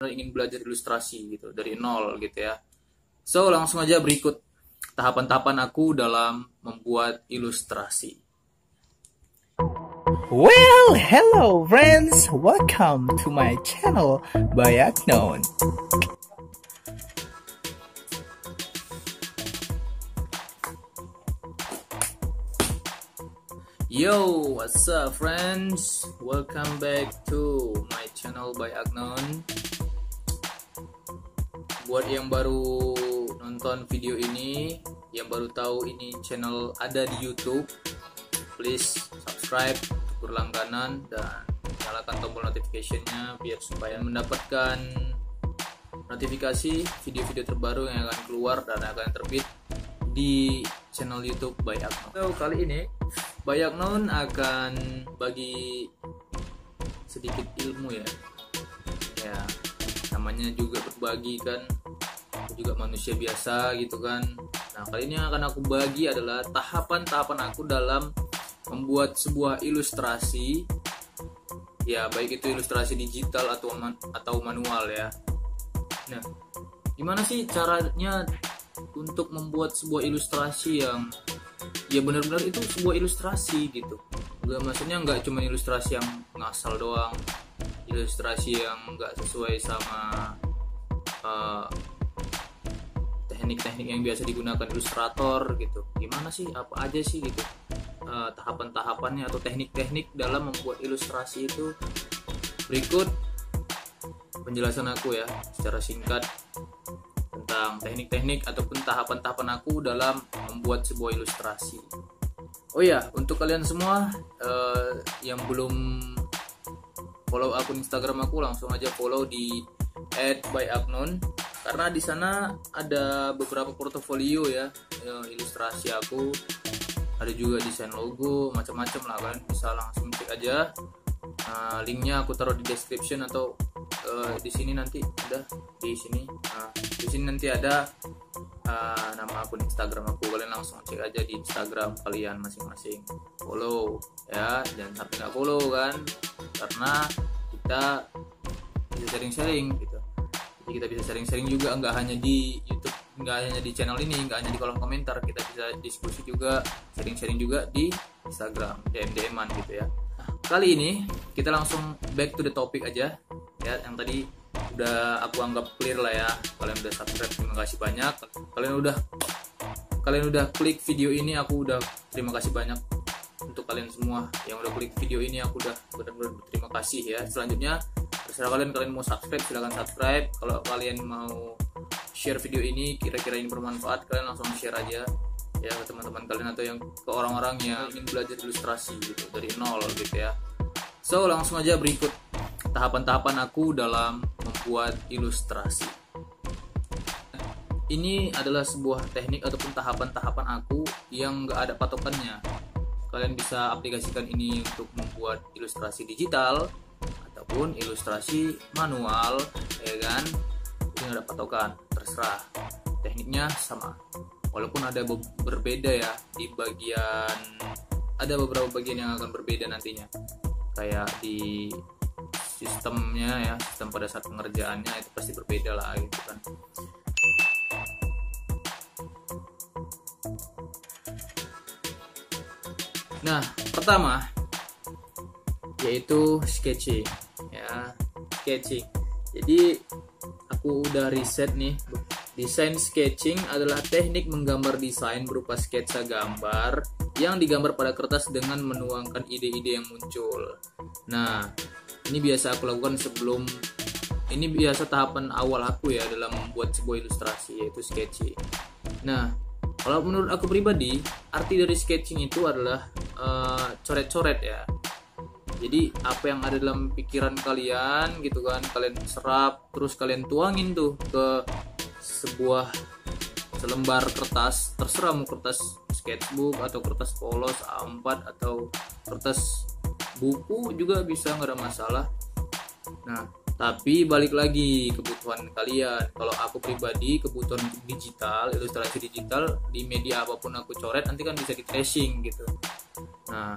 ingin belajar ilustrasi gitu dari nol gitu ya. So langsung aja berikut tahapan-tahapan aku dalam membuat ilustrasi. Well, hello friends, welcome to my channel by Agnon. Yo, what's up friends? Welcome back to my channel by Agnon. Buat yang baru nonton video ini, yang baru tahu ini channel ada di YouTube, please subscribe untuk berlangganan dan nyalakan tombol notification-nya biar supaya mendapatkan notifikasi video-video terbaru yang akan keluar dan akan terbit di channel YouTube by Agnon. So, kali ini by Agnon akan bagi sedikit ilmu ya. Ya, namanya juga berbagi kan. Aku juga manusia biasa gitu kan. Nah, kali ini yang akan aku bagi adalah tahapan-tahapan aku dalam membuat sebuah ilustrasi. Ya, baik itu ilustrasi digital atau manual ya. Nah, gimana sih caranya untuk membuat sebuah ilustrasi yang ya benar-benar itu sebuah ilustrasi gitu. Maksudnya nggak cuma ilustrasi yang ngasal doang, ilustrasi yang nggak sesuai sama teknik-teknik yang biasa digunakan ilustrator gitu. Gimana sih, apa aja sih gitu tahapan-tahapannya atau teknik-teknik dalam membuat ilustrasi itu. Berikut penjelasan aku ya secara singkat tentang teknik-teknik ataupun tahapan-tahapan aku dalam membuat sebuah ilustrasi. Oh ya, untuk kalian semua yang belum follow akun Instagram aku, langsung aja follow di @byagnon karena di sana ada beberapa portofolio ya, ilustrasi aku, ada juga desain logo, macam-macam lah. Kalian bisa langsung cek aja. Linknya aku taruh di description atau di sini nanti ada di sini. Di sini nanti ada nama akun Instagram aku. Kalian langsung cek aja di Instagram kalian masing-masing. Follow ya, jangan sampai nggak follow kan, karena kita bisa sharing-sharing gitu. Jadi kita bisa sharing-sharing juga, nggak hanya di YouTube, nggak hanya di channel ini, nggak hanya di kolom komentar. Kita bisa diskusi juga, sharing-sharing juga di Instagram, DM-an gitu ya. Kali ini kita langsung back to the topic aja ya. Yang tadi udah aku anggap clear lah ya. Kalian udah subscribe, terima kasih banyak. Kalian udah klik video ini, aku udah terima kasih banyak. Untuk kalian semua yang udah klik video ini, aku udah benar-benar berterima kasih ya. Selanjutnya terserah kalian mau subscribe, silahkan subscribe. Kalau kalian mau share video ini, kira-kira ini bermanfaat, kalian langsung share aja ya ke teman-teman kalian atau yang ke orang-orang yang ingin belajar ilustrasi gitu dari nol gitu ya. So langsung aja berikut tahapan-tahapan aku dalam membuat ilustrasi. Ini adalah sebuah teknik ataupun tahapan-tahapan aku yang gak ada patokannya. Kalian bisa aplikasikan ini untuk membuat ilustrasi digital ataupun ilustrasi manual ya kan. Ini ada patokan, terserah. Tekniknya sama. Walaupun ada berbeda ya di bagian, ada beberapa bagian yang akan berbeda nantinya, kayak di sistemnya ya, sistem pada saat pengerjaannya itu pasti berbeda lah gitu kan. Nah, pertama yaitu sketching ya, sketching. Jadi aku udah riset nih. Desain sketching adalah teknik menggambar desain berupa sketsa gambar yang digambar pada kertas dengan menuangkan ide-ide yang muncul. Nah, ini biasa aku lakukan ini biasa tahapan awal aku ya dalam membuat sebuah ilustrasi, yaitu sketching. Nah, kalau menurut aku pribadi, arti dari sketching itu adalah coret-coret ya. Jadi apa yang ada dalam pikiran kalian gitu kan, kalian serap, terus kalian tuangin tuh ke selembar kertas, terserah mau kertas sketchbook atau kertas polos A4 atau kertas buku juga bisa, nggak ada masalah. Nah, tapi balik lagi kebutuhan kalian. Kalau aku pribadi kebutuhan digital, ilustrasi digital di media apapun aku coret nanti kan bisa di tracing gitu. Nah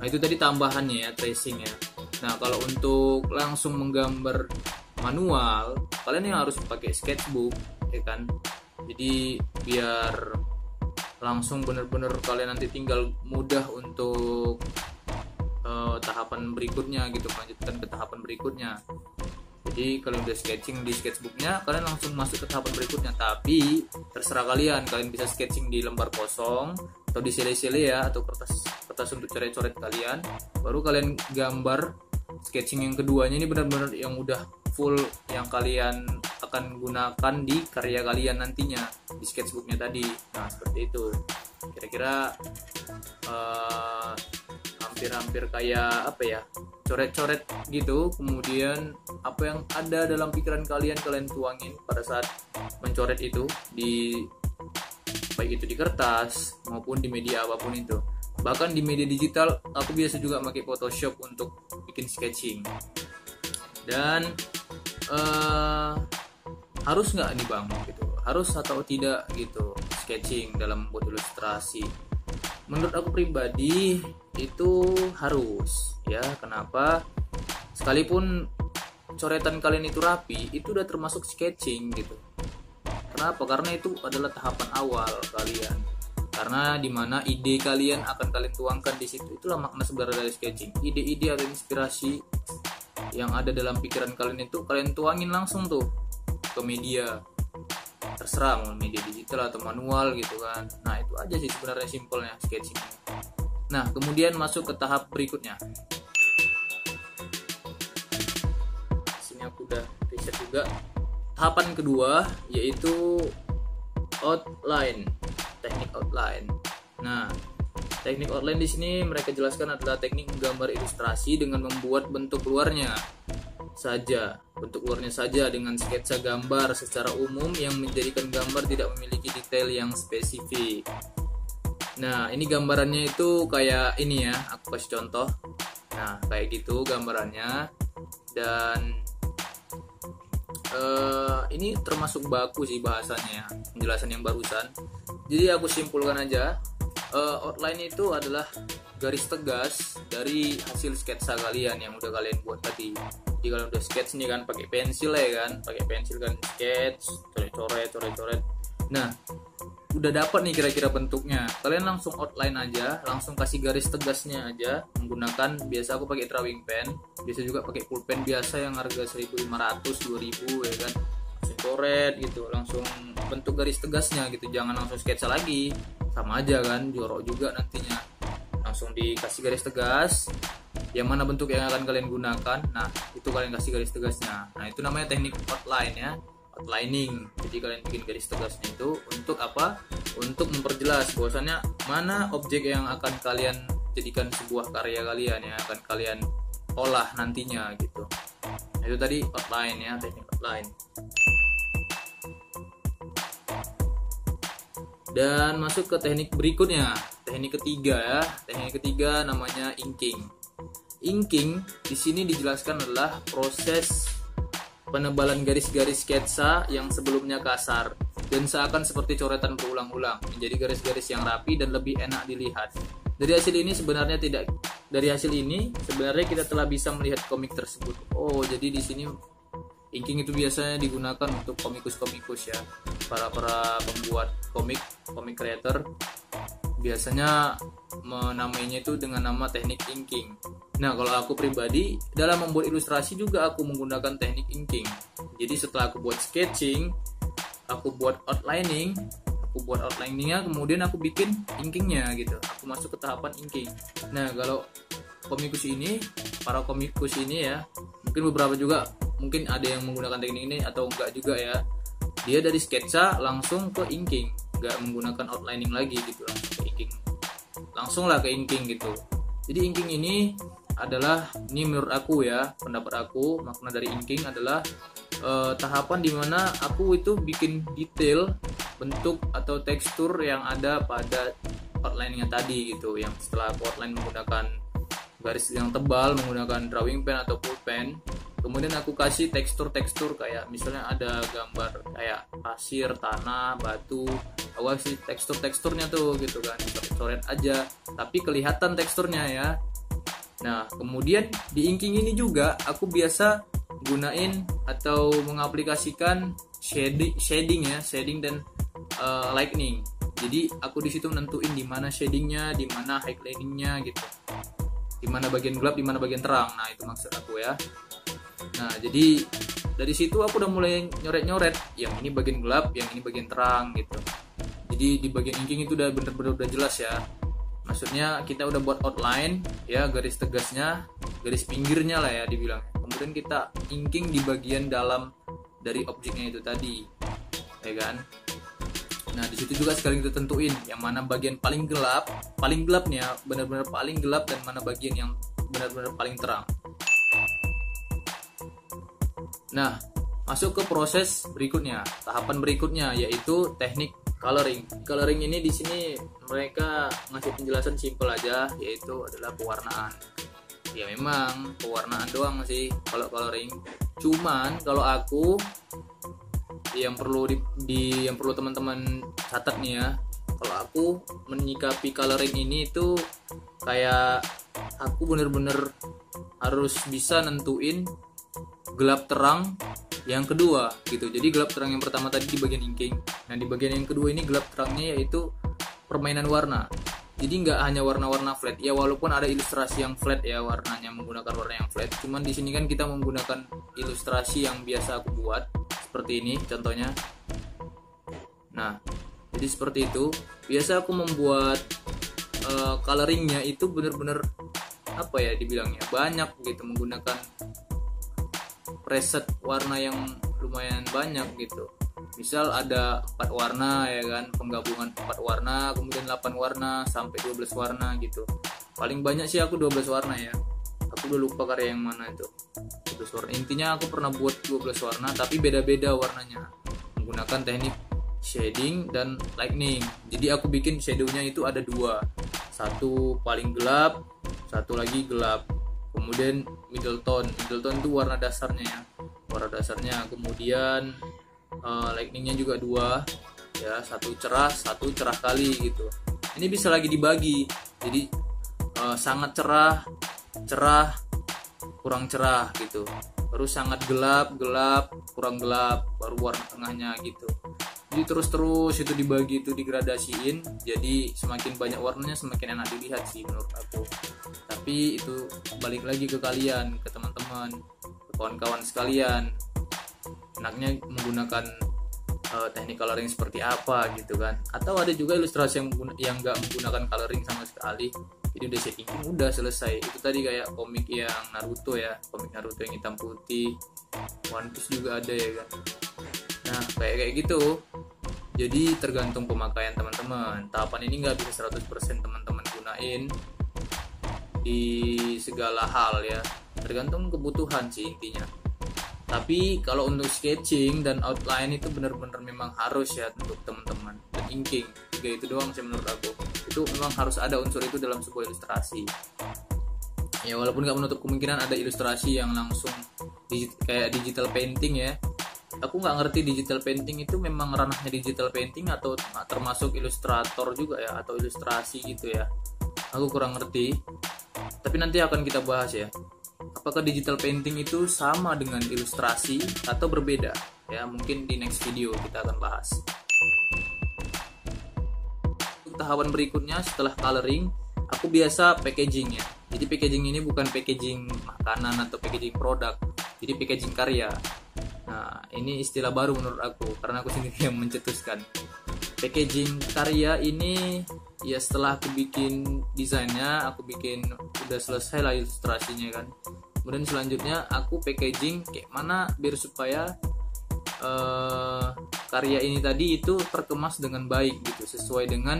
itu tadi tambahannya ya, tracing ya. Nah kalau untuk langsung menggambar manual, kalian yang harus pakai sketchbook, ya kan. Jadi biar langsung bener-bener kalian nanti tinggal mudah untuk tahapan berikutnya gitu, melanjutkan ke tahapan berikutnya. Jadi kalian udah sketching di sketchbooknya, kalian langsung masuk ke tahapan berikutnya. Tapi terserah kalian bisa sketching di lembar kosong atau di sele-sele ya, atau kertas untuk coret-coret kalian. Baru kalian gambar sketching yang keduanya, ini benar-benar yang udah full yang kalian akan gunakan di karya kalian nantinya di sketchbooknya tadi. Nah seperti itu kira-kira, hampir kayak apa ya, coret-coret gitu. Kemudian apa yang ada dalam pikiran kalian tuangin pada saat mencoret itu, di baik itu di kertas maupun di media apapun itu. Bahkan di media digital aku biasa juga pakai Photoshop untuk bikin sketching. Dan harus nggak nih bang gitu, harus atau tidak gitu sketching dalam membuat ilustrasi? Menurut aku pribadi itu harus ya. Kenapa? Sekalipun coretan kalian itu rapi, itu udah termasuk sketching gitu. Kenapa? Karena itu adalah tahapan awal kalian. Karena dimana ide kalian akan kalian tuangkan di situ. Itulah makna sebenarnya dari sketching. Ide-ide atau inspirasi yang ada dalam pikiran kalian itu kalian tuangin langsung tuh ke media. Terserah mau media digital atau manual gitu kan. Nah itu aja sih sebenarnya simpelnya sketching. Nah kemudian masuk ke tahap berikutnya. Sini aku udah riset juga. Tahapan kedua yaitu outline, teknik outline. Nah teknik outline di sini mereka jelaskan adalah teknik menggambar ilustrasi dengan membuat bentuk luarnya saja dengan sketsa gambar secara umum yang menjadikan gambar tidak memiliki detail yang spesifik. Nah ini gambarannya itu kayak ini ya, aku kasih contoh. Nah kayak gitu gambarannya. Dan ini termasuk baku sih bahasanya, penjelasan yang barusan. Jadi aku simpulkan aja, outline itu adalah garis tegas dari hasil sketsa kalian yang udah kalian buat tadi. Jadi kalau udah sketch nih kan pakai pensil ya kan, pakai pensil kan sketch, coret. Nah, udah dapat nih kira-kira bentuknya. Kalian langsung outline aja, langsung kasih garis tegasnya aja menggunakan, biasa aku pakai drawing pen, biasa juga pakai pulpen biasa yang harga 1.500 2.000 ya kan. Langsung coret gitu, langsung bentuk garis tegasnya gitu. Jangan langsung sketsa lagi. Sama aja kan, jorok juga nantinya. Langsung dikasih garis tegas yang mana bentuk yang akan kalian gunakan. Nah itu kalian kasih garis tegasnya. Nah itu namanya teknik outline ya, outlining. Jadi kalian bikin garis tegasnya itu untuk apa? Untuk memperjelas bahwasannya mana objek yang akan kalian jadikan sebuah karya kalian yang akan kalian olah nantinya gitu. Nah, itu tadi outline ya, teknik outline. Dan masuk ke teknik berikutnya, teknik ketiga ya. Teknik ketiga namanya inking. Inking di sini dijelaskan adalah proses penebalan garis-garis sketsa yang sebelumnya kasar dan seakan seperti coretan berulang-ulang menjadi garis-garis yang rapi dan lebih enak dilihat. Dari hasil ini sebenarnya kita telah bisa melihat komik tersebut. Oh, jadi di sini inking itu biasanya digunakan untuk komikus-komikus ya. Para pembuat komik creator biasanya menamainya itu dengan nama teknik inking. Nah, kalau aku pribadi dalam membuat ilustrasi juga aku menggunakan teknik inking. Jadi setelah aku buat sketching, aku buat outliningnya, kemudian aku bikin inkingnya gitu. Aku masuk ke tahapan inking. Nah, kalau para komikus ini ya, mungkin beberapa juga, mungkin ada yang menggunakan teknik ini atau enggak juga ya. Dia dari sketsa langsung ke inking, enggak menggunakan outlining lagi gitu, langsung ke inking gitu. Jadi inking ini menurut aku ya, pendapat aku, makna dari inking adalah tahapan dimana aku itu bikin detail bentuk atau tekstur yang ada pada outline-nya tadi gitu. Yang setelah aku outline menggunakan garis yang tebal, menggunakan drawing pen atau pulpen, kemudian aku kasih tekstur-tekstur kayak misalnya ada gambar kayak pasir, tanah, batu, aku kasih teksturnya tuh gitu kan, coret aja tapi kelihatan teksturnya ya. Nah kemudian di inking ini juga aku biasa gunain atau mengaplikasikan shading dan lightning. Jadi aku di situ nentuin di mana shadingnya, di mana highlightingnya gitu, di mana bagian gelap, di mana bagian terang. Nah itu maksud aku ya. Nah jadi dari situ aku udah mulai nyoret-nyoret, yang ini bagian gelap, yang ini bagian terang gitu. Jadi di bagian inking itu udah bener-bener udah jelas ya. Maksudnya kita udah buat outline ya, garis tegasnya, garis pinggirnya lah ya dibilang. Kemudian kita inking di bagian dalam dari objeknya itu tadi, ya kan? Nah di situ juga sekali kita tentuin yang mana bagian paling gelapnya benar-benar paling gelap, dan mana bagian yang benar-benar paling terang. Nah masuk ke proses berikutnya, tahapan berikutnya yaitu teknik coloring. Coloring ini di sini mereka ngasih penjelasan simpel aja, yaitu adalah pewarnaan. Ya memang pewarnaan doang sih kalau coloring. Cuman kalau aku yang perlu yang perlu teman-teman catat nih ya, kalau aku menyikapi coloring ini itu kayak aku bener-bener harus bisa nentuin gelap terang yang kedua gitu. Jadi gelap terang yang pertama tadi di bagian inking, nah di bagian yang kedua ini gelap terangnya yaitu permainan warna. Jadi nggak hanya warna-warna flat ya, walaupun ada ilustrasi yang flat ya, warnanya menggunakan warna yang flat, cuman di sini kan kita menggunakan ilustrasi yang biasa aku buat seperti ini contohnya. Nah jadi seperti itu biasa aku membuat coloringnya itu bener-bener apa ya dibilangnya, banyak gitu, menggunakan preset warna yang lumayan banyak gitu. Misal ada 4 warna ya kan, penggabungan 4 warna, kemudian 8 warna sampai 12 warna gitu. Paling banyak sih aku 12 warna ya. Aku udah lupa karya yang mana itu. 12 warna. Intinya aku pernah buat 12 warna tapi beda-beda warnanya. Menggunakan teknik shading dan lightning. Jadi aku bikin shadownya itu ada 2. Satu paling gelap, satu lagi gelap. Kemudian middle tone itu warna dasarnya ya, kemudian lightningnya juga 2 ya, satu cerah kali gitu. Ini bisa lagi dibagi, jadi sangat cerah kurang cerah gitu, terus sangat gelap kurang gelap, baru warna tengahnya gitu. Jadi terus itu dibagi, itu digradasiin, jadi semakin banyak warnanya semakin enak dilihat sih menurut aku. Tapi itu balik lagi ke kalian, ke teman-teman, ke kawan-kawan sekalian, enaknya menggunakan teknik coloring seperti apa gitu kan. Atau ada juga ilustrasi yang nggak menggunakan coloring sama sekali, jadi udah setting udah selesai. Itu tadi kayak komik yang Naruto ya, komik Naruto yang hitam putih, One Piece juga ada ya kan. Nah kayak gitu. Jadi tergantung pemakaian teman-teman. Tahapan ini nggak bisa 100% teman-teman gunain di segala hal ya, tergantung kebutuhan sih intinya. Tapi kalau untuk sketching dan outline itu benar-benar memang harus ya untuk teman-teman. Dan inking, 3 itu doang sih menurut aku. Itu memang harus ada unsur itu dalam sebuah ilustrasi. Ya walaupun nggak menutup kemungkinan ada ilustrasi yang langsung kayak digital painting ya. Aku nggak ngerti digital painting itu memang ranahnya digital painting atau termasuk ilustrator juga ya, atau ilustrasi gitu ya. Aku kurang ngerti. Tapi nanti akan kita bahas ya. Apakah digital painting itu sama dengan ilustrasi atau berbeda? Ya, mungkin di next video kita akan bahas. Untuk tahapan berikutnya setelah coloring, aku biasa packaging ya. Jadi packaging ini bukan packaging makanan atau packaging produk. Jadi packaging karya. Nah, ini istilah baru menurut aku karena aku sendiri yang mencetuskan. Packaging karya ini ya setelah aku bikin desainnya, aku bikin udah selesai lah ilustrasinya kan. Kemudian selanjutnya aku packaging kayak mana biar supaya karya ini tadi itu terkemas dengan baik gitu, sesuai dengan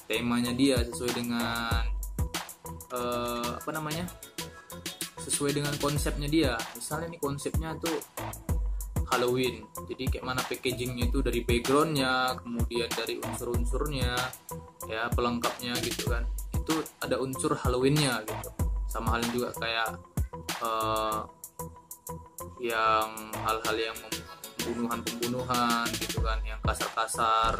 temanya dia, sesuai dengan sesuai dengan konsepnya dia. Misalnya nih konsepnya tuh Halloween, jadi kayak mana packagingnya itu dari backgroundnya, kemudian dari unsur-unsurnya ya, pelengkapnya gitu kan, itu ada unsur Halloweennya gitu. Sama halnya juga kayak yang hal-hal yang pembunuhan gitu kan, yang kasar-kasar,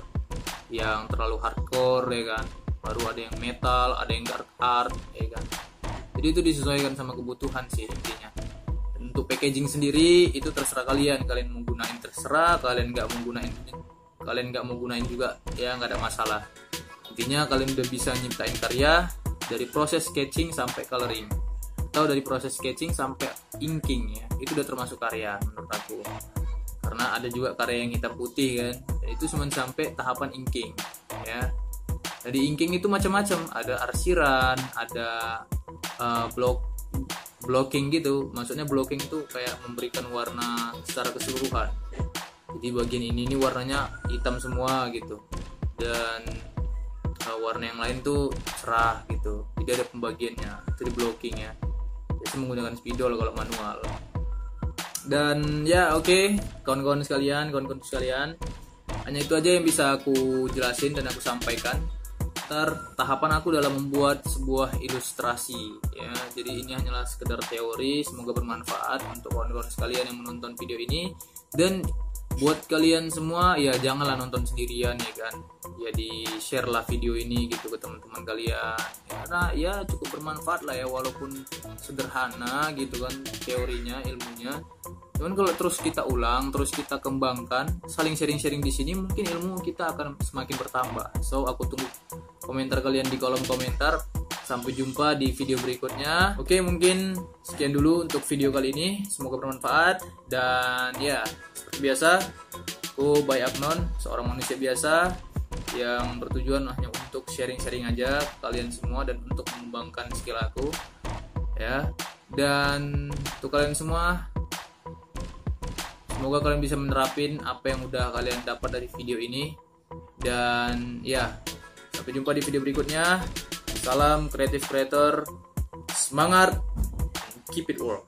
yang terlalu hardcore ya kan, baru ada yang metal, ada yang dark art ya kan. Jadi itu disesuaikan sama kebutuhan sih intinya. Dan Untuk packaging sendiri itu terserah kalian mau gunain, terserah kalian nggak mau gunain juga ya, nggak ada masalah. Intinya kalian udah bisa nyiptain karya dari proses sketching sampai coloring, atau dari proses sketching sampai inking ya, itu udah termasuk karya menurut aku. Karena ada juga karya yang hitam putih kan, dan itu cuma sampai tahapan inking ya. Jadi inking itu macam-macam, ada arsiran, ada blocking gitu. Maksudnya blocking itu kayak memberikan warna secara keseluruhan. Jadi bagian ini warnanya hitam semua gitu, dan warna yang lain tuh cerah gitu. Jadi ada pembagiannya, itu di blocking ya. Biasa menggunakan spidol kalau manual. Dan ya oke, kawan-kawan sekalian, hanya itu aja yang bisa aku jelasin dan aku sampaikan. Tahapan aku dalam membuat sebuah ilustrasi ya. Jadi ini hanyalah sekedar teori, semoga bermanfaat untuk kawan-kawan sekalian yang menonton video ini. Dan buat kalian semua ya, janganlah nonton sendirian ya kan. Jadi share lah video ini gitu ke teman-teman kalian, karena ya cukup bermanfaat lah ya, walaupun sederhana gitu kan teorinya, ilmunya. Cuman kalau terus kita ulang, terus kita kembangkan, saling sharing-sharing di sini, mungkin ilmu kita akan semakin bertambah. So aku tunggu komentar kalian di kolom komentar. Sampai jumpa di video berikutnya. Oke, mungkin sekian dulu untuk video kali ini. Semoga bermanfaat. Dan ya, seperti biasa, aku Bay Agnon, seorang manusia biasa yang bertujuan hanya untuk sharing-sharing aja ke kalian semua dan untuk mengembangkan skill aku ya. Dan untuk kalian semua, semoga kalian bisa menerapin apa yang udah kalian dapat dari video ini. Dan ya, sampai jumpa di video berikutnya. Salam kreatif creator, semangat, keep it work.